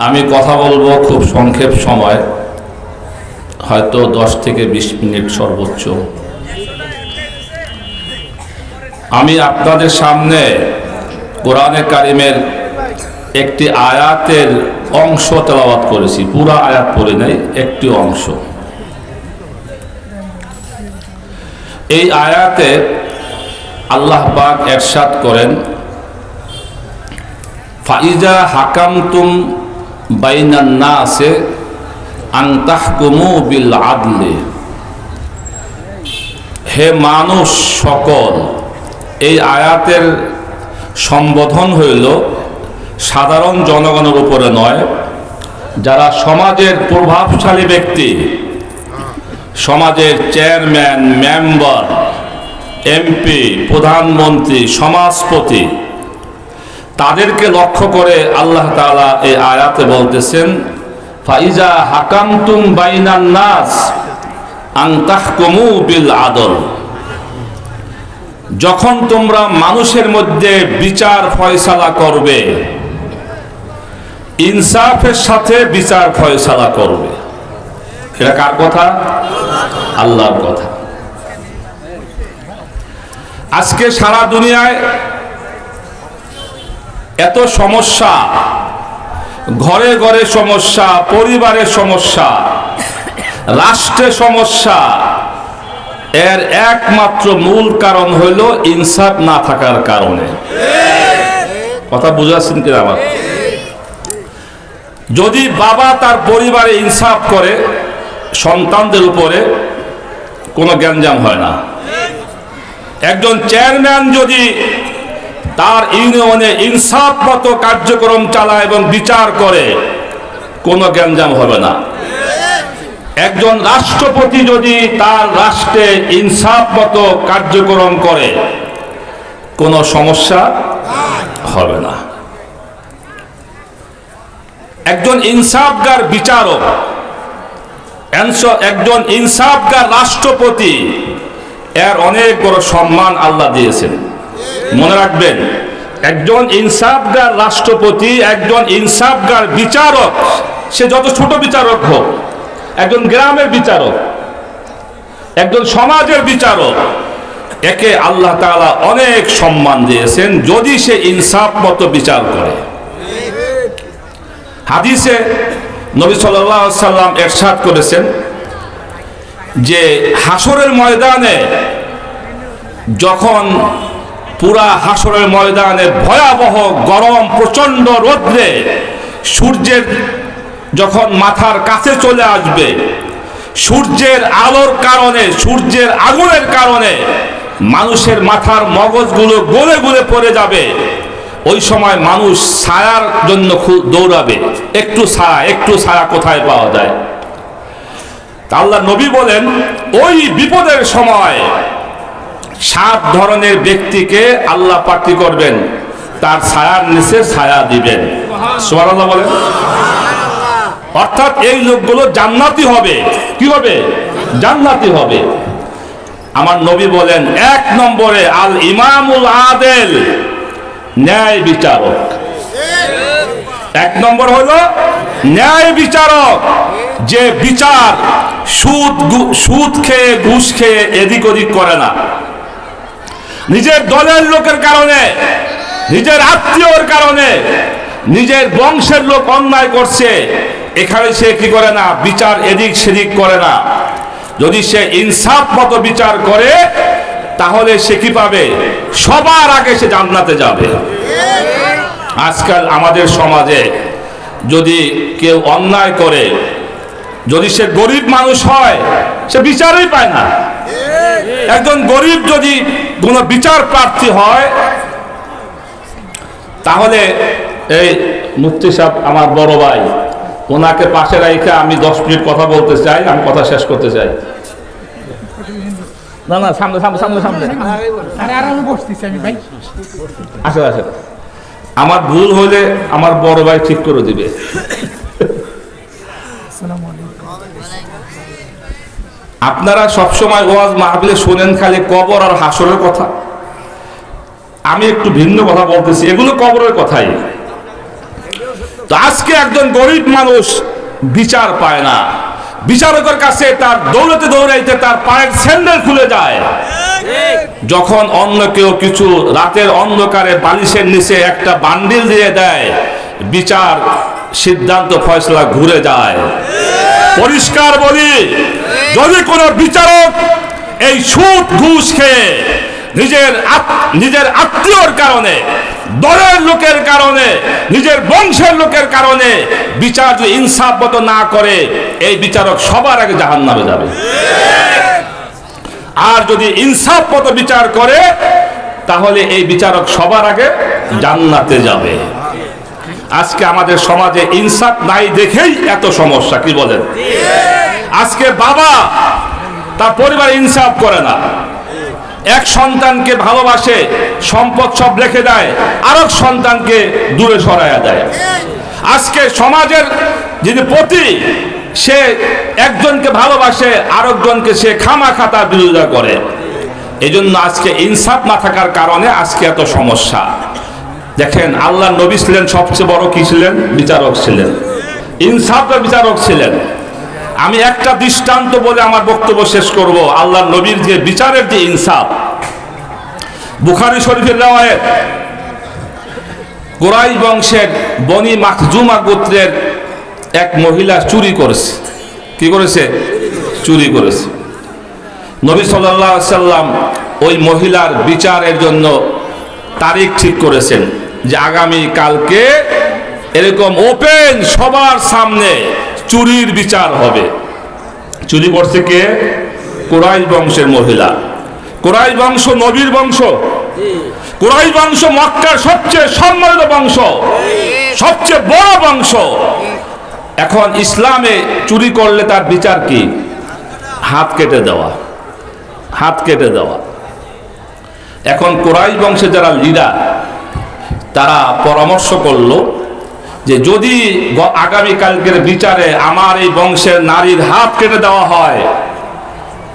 আমি কথা বলবো খুব সংক্ষেপ সময়, হয়তো 10 থেকে 20 মিনিট সর্বোচ্চ। আমি আপনাদের সামনে কোরআনে কারিমের একটি আয়াতের অংশ তেলাওয়াত করেছি, পুরো আয়াত পড়ে নাই, একটি অংশ। এই আয়াতে আল্লাহ পাক ইরশাদ করেন, ফাইজা হাকামতুম বাইনান নাসে আন তাহকুমু বিল আদলে। হে মানুষ সকল, এই আয়াতের সম্বোধন হইল সাধারণ জনগণের উপরে নয়, যারা সমাজের প্রভাবশালী ব্যক্তি, সমাজের চেয়ারম্যান, মেম্বার, এমপি, প্রধানমন্ত্রী, সমাজপতি, তাদেরকে লক্ষ্য করে আল্লাহ তাআলা এই আয়াতে বলতেছেন, ফাইজা হাকামতুম বাইনান নাস আন তাহকুমু বিল আদল। যখন তোমরা মানুষের মধ্যে বিচার ফয়সালা করবে, ইনসাফের সাথে বিচার ফয়সালা করবে। এটা কার কথা? আল্লাহর কথা। আজকে সারা দুনিয়ায় এত সমস্যা, ঘরে ঘরে সমস্যা, পরিবারে সমস্যা, রাষ্ট্রে সমস্যা, এর একমাত্র মূল কারণ হইল ইনসাফ না থাকার কারণে। কথা বুঝাচ্ছেন কিনা আমার? যদি বাবা তার পরিবারে ইনসাফ করে, সন্তানদের উপরে কোনো গ্যাঞ্জাম হয় না। একজন চেয়ারম্যান যদি তার ইউনিয়নে ইনসাফ মতো কার্যক্রম চালায় এবং বিচার করে, কোনো গ্যাঞ্জাম হবে না। একজন রাষ্ট্রপতি যদি তার রাষ্ট্রে ইনসাফ মতো কার্যক্রম করে, কোনো সমস্যা হবে না। একজন ইনসাফগার বিচারক, একজন ইনসাফগার রাষ্ট্রপতি, এর অনেক বড় সম্মান আল্লাহ দিয়েছেন। মনে রাখবেন, একজন ইনসাফগার রাষ্ট্রপতি, একজন ইনসাফগার বিচারক, সে যত ছোট বিচারক হোক, একজন গ্রামের বিচারক, একজন সমাজের বিচারক, একে আল্লাহ তাআলা অনেক সম্মান দিয়েছেন যদি সে ইনসাফ মতো বিচার করে। হাদিসে নবী সাল্লাল্লাহু আলাইহি ওয়াসাল্লাম ইরশাদ করেছেন যে হাসরের ময়দানে, যখন পুরা হাসরের ময়দানে ভয়াবহ গরম, প্রচন্ড রৌদ্রে সূর্যের যখন মাথার কাছে চলে আসবে, সূর্যের আলোর কারণে, সূর্যের আগুনের কারণে মানুষের মাথার মগজগুলো গলে গলে পড়ে যাবে। ওই সময় মানুষ ছায়ার জন্য দৌড়াবে, একটু ছায়া, একটু ছায়া কোথায় পাওয়া যায়। আল্লাহ নবী বলেন, ওই বিপদের সময় 7 ধরনের ব্যক্তিকে আল্লাহ পাকই করবেন, তার ছায়ার নিচে ছায়া দিবেন। সুবহানাল্লাহ বলেন। অর্থাৎ এই লোকগুলো জান্নাতি হবে। কি হবে? জান্নাতি হবে। আমার নবী বলেন, 1 নম্বরে আল ইমামুল আদেল, ন্যায় বিচারক। 1 নম্বর হলো ন্যায় বিচারক, যে বিচার সুদ খেয়ে, ঘুষ খেয়ে এদিক ওদিক করে না। নিজের দলের লোকের কারণে, নিজের আত্মীয়র কারণে, নিজের বংশের লোক অন্যায় করছে, এখানে সে কি করে না? বিচার এদিক সেদিক করে না। যদি সে ইনসাফ মতো বিচার করে, তাহলে সে কি পাবে? সবার আগে সে জান্নাতে যাবে। আজকাল আমাদের সমাজে যদি কেউ অন্যায় করে, যদি সে গরিব মানুষ হয়, সে বিচারই পায় না। একজন গরিব যদি কোনো বিচার প্রার্থী হয়, তাহলে এই মুফতি সাহেব আমার বড় ভাই, ওনাকে পাশে রেখে আমি 10 মিনিট কথা বলতে চাই, আমি কথা শেষ করতে চাই। না না, সামনে সামনে সামনে সামনে আসে আসে। আমার ভুল হলে আমার বড় ভাই ঠিক করে দিবে। আপনারা সবসময় ওয়াজ মাহফিলে শোনেন খালি কবর আর হাসরের কথা। আমি একটু ভিন্ন কথা বলতেছি, এগুলো কবরের কথাই। তো আজকে একজন গরিব মানুষ বিচার পায় না, বিচারকের কাছে তার দৌড়াতে দৌড়াইতে তার পায়ের স্যান্ডেল খুলে যায়। যখন অন্য কেউ কিছু রাতের অন্ধকারে বালিশের নিচে একটা বান্ডিল দিয়ে দেয়, বিচার সিদ্ধান্ত ফয়সলা ঘুরে যায়। পরিষ্কার বলি, যদি কোনো বিচারক এই সুদ ঘুষ খেয়ে নিজের আত্মীয়র কারণে, দলের লোকের কারণে, নিজের বংশের লোকের কারণে বিচার যদি ইনসাফ না করে, এই বিচারক সবার আগে জাহান্নামে যাবে। আর যদি ইনসাফ মতো বিচার করে, তাহলে এই বিচারক সবার আগে জান্নাতে যাবে। আজকে আমাদের সমাজে ইনসাফ নাই দেখেই এত সমস্যা, কি বলেন? আজকে বাবা তার পরিবার ইনসাফ করে না, এক সন্তানকে ভালোবাসে, সম্পদ সব রেখে দেয়, আরেক সন্তানকে দূরে সরাইয়া দেয়। আজকে সমাজের যিনি পতি, সে একজনকে ভালোবাসে, আরেকজনকে সে খামাখা তার বিরোধিতা করে। এই জন্য আজকে ইনসাফ না থাকার কারণে আজকে এত সমস্যা। দেখেন, আল্লাহ নবী ছিলেন সবচেয়ে বড় কি ছিলেন? বিচারক ছিলেন, ইনসাফের বিচারক ছিলেন। আমি একটা দৃষ্টান্ত বলে আমার বক্তব্য শেষ করব। আল্লাহ নবীর যে বিচারের যে ইনসাফ, বুখারী শরীফের রওয়ায়াত, কুরাইশ বংশের বনি মাখজুমা গোত্রের এক মহিলা চুরি করেছে। কি করেছে? চুরি করেছে। নবী সাল্লাল্লাহু আলাইহি সাল্লাম ওই মহিলার বিচারের জন্য তারিখ ঠিক করেছেন যে আগামী কালকে এরকম ওপেন সবার সামনে চুরির বিচার হবে। চুরি করছে কে? কুরাইশ বংশের মহিলা। কুরাইশ বংশ নবীর বংশ, কুরাইশ বংশ মক্কার সবচেয়ে সম্মানিত বংশ, সবচেয়ে বড় বংশ। এখন ইসলামে চুরি করলে তার বিচার কি? হাত কেটে দেওয়া, হাত কেটে দেওয়া। এখন কুরাইশ বংশের যারা লিডার, তারা পরামর্শ করলো যে যদি আগামীকালকের বিচারে আমার এই বংশের নারীর হাত কেটে দেওয়া হয়,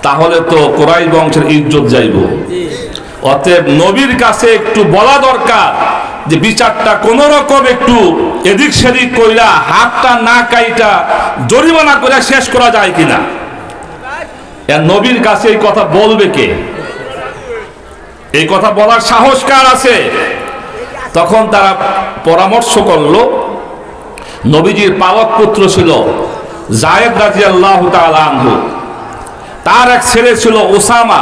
তাহলে তো কুরাইশ বংশের ইজ্জত যাইব। অতএব নবীর কাছে একটু বলা দরকার যে বিচারটা কোন রকম একটু এদিক সেদিক কইরা, হাতটা না কাইটা জরিমানা করে শেষ করা যায় কিনা। নবীর কাছে এই কথা বলবে কে? এই কথা বলার সাহস কার আছে? তখন তারা পরামর্শ করলো, নবীজির পালক পুত্র ছিল যায়েদ রাদিয়াল্লাহু তাআলা আনহু, তার এক ছেলে ছিল ওসামা,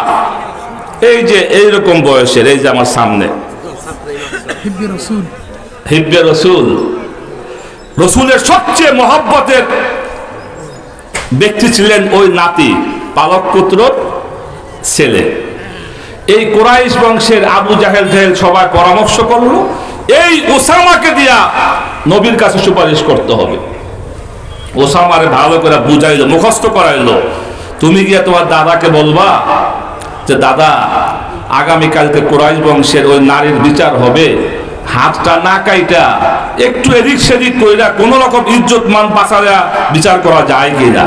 এই যে এইরকম বয়সের, এই যে আমার সামনে, হিব্বে রসুল, রসুলের সবচেয়ে মহব্বতের ব্যক্তি ছিলেন ওই নাতি, পালক পুত্র ছেলে। এই কুরাইশ বংশের আবু জাহেল সবাই পরামর্শ করলো, এই ওসামাকে দিয়া নবীর কাছে সুপারিশ করতে হবে। ওসামারে ভালো করে বুঝাইলো, মুখস্থ করাইলো, তুমি গিয়ে তোমার দাদাকে বলবা যে দাদা, আগামীকালকে কুরাইশ বংশের ওই নারীর বিচার হবে, হাতটা না কাইটা একটু এদিক সেদিক কইরা কোন রকম ইজ্জত মান বাঁচায়া বিচার করা যায় কিনা।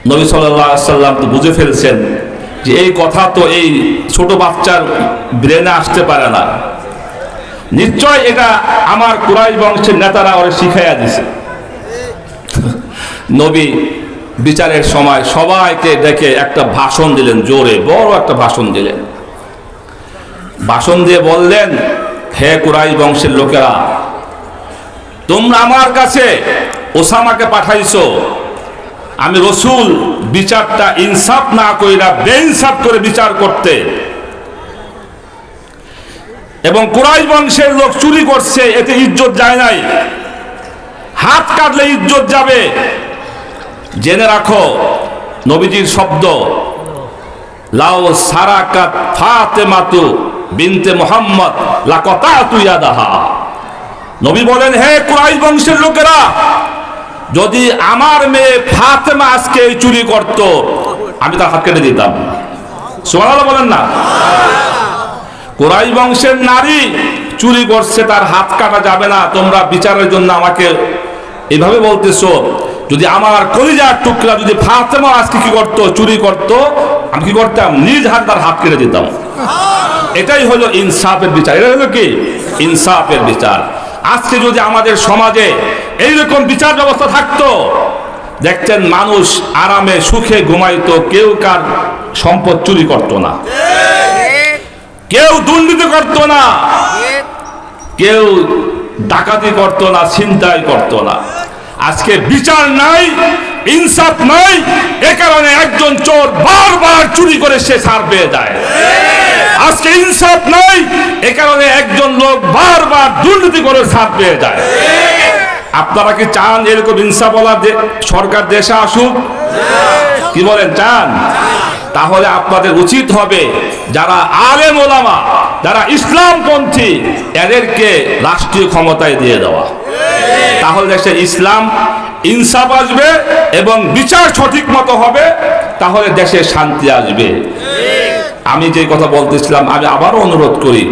নবী সাল্লাল্লাহু আলাইহি সাল্লাম তো বুঝে ফেলছেন যে এই কথা তো এই ছোট বাচ্চার ব্রেনে আসতে পারে না, নিশ্চয় এটা আমার কুরাইশ বংশের নেতারা ওরে শিখাইয়া দিছে। নবী বিচারের সময় সবাইকে ডেকে একটা ভাষণ দিলেন, জোরে বড় একটা ভাষণ দিলেন। ভাষণ দিয়ে বললেন, হে কুরাইশ বংশের লোকেরা, তোমরা আমার কাছে ওসামাকে পাঠাইছো, আমি রসুল বিচারটা ইনসাফ না কইরা বেইনসাফ করে বিচার করতে, এবং কুরাইশ বংশের লোক চুরি করছে, এতে ইজ্জত যায় নাই, হাত কাটলে ইজ্জত যাবে। জেনে রাখো নবীজির শব্দ, লাউ সারাকাত ফাতেমাতু বিনতে মুহাম্মদ লাকাতাতু ইয়াদাহা। নবী বলেন, হে কুরাইশ বংশের লোকেরা, যদি আমার মেয়ে ফাতেমা আজকে এই চুরি করত, আমি তার হাত কেটে দিতাম। সুবহানাল্লাহ বলেন না? কুরাইশ বংশের নারী চুরি করছে, তার হাত কাটা যাবে না, তোমরা বিচারের জন্য আমাকে এইভাবে বলতেছো। যদি আমার কলিজার টুকরা যদি ফাতেমা আজকে কি করত, চুরি করত, আমি কি করতাম? নিজ হাত তার হাত কেটে দিতাম। এটাই হলো ইনসাফের বিচার। এটা হলো কি? ইনসাফের বিচার। আজকে যদি আমাদের সমাজে এইরকম বিচার ব্যবস্থা থাকতো, দেখতেন মানুষ আরামে সুখে ঘুমাইতো, কেউ কার সম্পদ চুরি করতো না, কেউ দুর্নীতি করতো না, কেউ ডাকাতি করতো না, ছিনতাই করতো না। আজকে বিচার নাই, ইনসাফ নাই, এ কারণে একজন চোর বারবার চুরি করে সে ছাড় পেয়ে যায়। আজকে ইনসাফ নাই, এ কারণে একজন লোক বারবার দুর্নীতি করে ছাড় পেয়ে যায়। আপনারা কি চান এরকম ইনসাফওয়ালা সরকার দেশে আসুক? কি বলেন, চান? তাহলে আপনাদের উচিত হবে যারা আলেম ওলামা, যারা ইসলামপন্থী, এদেরকে রাষ্ট্রীয় ক্ষমতায় দিয়ে দেওয়া। তাহলে দেশে ইসলাম ইনসাফ আসবে এবং বিচার সঠিক মতো হবে, তাহলে দেশে শান্তি আসবে। আমি যে কথা বলতেছিলাম, আমি আবারও অনুরোধ করি,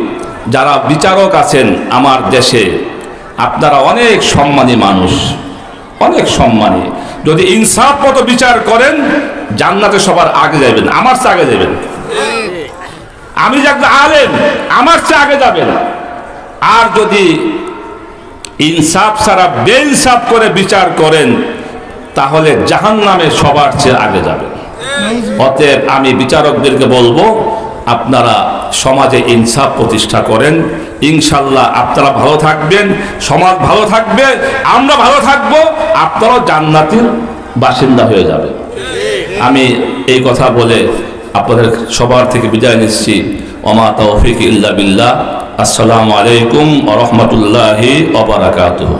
যারা বিচারক আছেন আমার দেশে, আপনারা অনেক সম্মানী মানুষ, অনেক সম্মানী। যদি ইনসাফ মতো বিচার করেন, জান্নাতে সবার আগে যাবেন, আমার চেয়ে আগে যাবেন। আমি যে একটা আলেম, আমার চেয়ে আগে যাবেন। আর যদি ইনসাফ ছাড়া বেইনসাফ করে বিচার করেন, তাহলে জাহান্নামে সবার চেয়ে আগে যাবেন। অতএব আমি বিচারকদেরকে বলবো, আপনারা সমাজে ইনসাফ প্রতিষ্ঠা করেন। ইনশাল্লাহ আপনারা ভালো থাকবেন, সমাজ ভালো থাকবে, আমরা ভালো থাকবো, আপনারাও জান্নাতের বাসিন্দা হয়ে যাবে। আমি এই কথা বলে আপনাদের সবার থেকে বিদায় নিচ্ছি। ওমা তৌফিক ইল্লা বিল্লাহ। আসসালামু আলাইকুম ওয়া রাহমাতুল্লাহি ওয়া বারাকাতুহু।